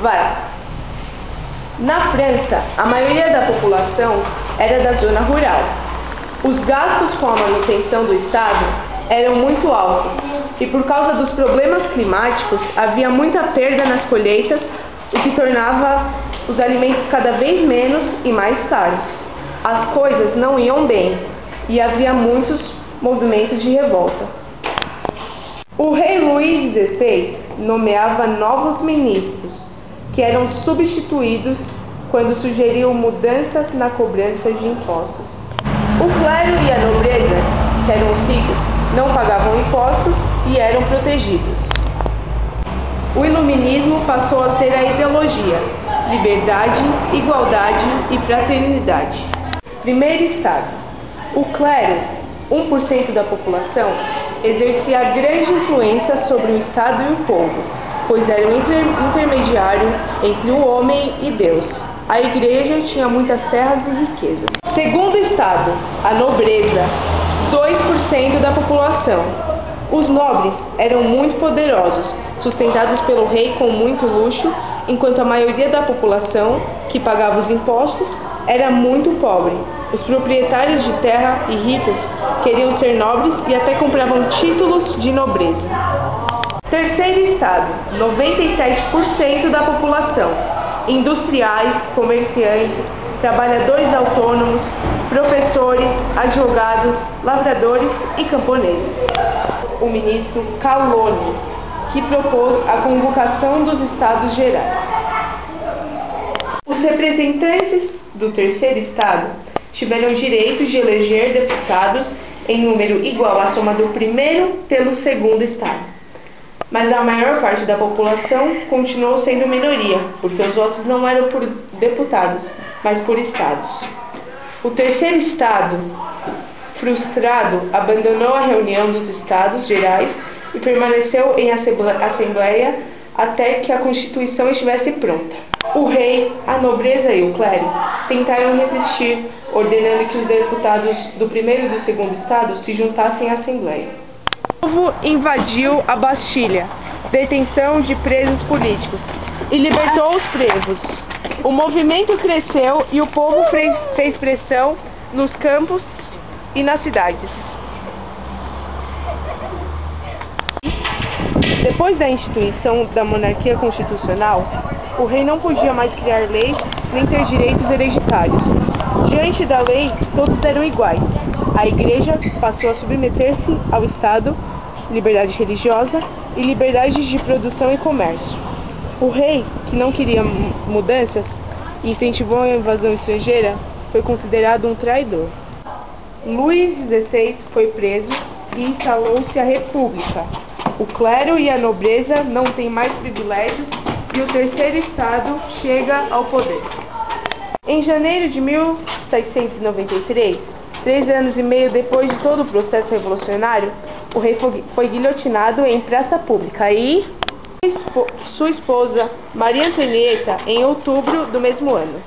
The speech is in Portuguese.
Vai! Na França, a maioria da população era da zona rural. Os gastos com a manutenção do Estado eram muito altos e, por causa dos problemas climáticos, havia muita perda nas colheitas, o que tornava os alimentos cada vez menos e mais caros. As coisas não iam bem e havia muitos movimentos de revolta. O rei Luís XVI nomeava novos ministros, que eram substituídos quando sugeriam mudanças na cobrança de impostos. O clero e a nobreza, que eram os ricos, não pagavam impostos e eram protegidos. O iluminismo passou a ser a ideologia: liberdade, igualdade e fraternidade. Primeiro estado. O clero, 1% da população, exercia grande influência sobre o Estado e o povo, pois era um intermediário entre o homem e Deus. A igreja tinha muitas terras e riquezas. Segundo estado, a nobreza, 2% da população. Os nobres eram muito poderosos, sustentados pelo rei com muito luxo, enquanto a maioria da população, que pagava os impostos, era muito pobre. Os proprietários de terra e ricos queriam ser nobres e até compravam títulos de nobreza. Terceiro estado, 97% da população. Industriais, comerciantes, trabalhadores autônomos, professores, advogados, lavradores e camponeses. O ministro Calonne, que propôs a convocação dos Estados Gerais. Os representantes do terceiro estado tiveram direito de eleger deputados em número igual à soma do primeiro pelo segundo estado. Mas a maior parte da população continuou sendo minoria, porque os votos não eram por deputados, mas por estados. O terceiro estado, frustrado, abandonou a reunião dos Estados Gerais e permaneceu em assembleia até que a Constituição estivesse pronta. O rei, a nobreza e o clero tentaram resistir, ordenando que os deputados do primeiro e do segundo estado se juntassem à assembleia. O povo invadiu a Bastilha, detenção de presos políticos, e libertou os presos. O movimento cresceu e o povo fez pressão nos campos e nas cidades. Depois da instituição da monarquia constitucional, o rei não podia mais criar leis nem ter direitos hereditários. Diante da lei, todos eram iguais. A igreja passou a submeter-se ao Estado, liberdade religiosa e liberdade de produção e comércio. O rei, que não queria mudanças e incentivou a invasão estrangeira, foi considerado um traidor. Luís XVI foi preso e instalou-se a República. O clero e a nobreza não têm mais privilégios e o terceiro estado chega ao poder. Em janeiro de 1693, 3 anos e meio depois de todo o processo revolucionário, o rei foi guilhotinado em praça pública e sua esposa, Maria Antonieta, em outubro do mesmo ano.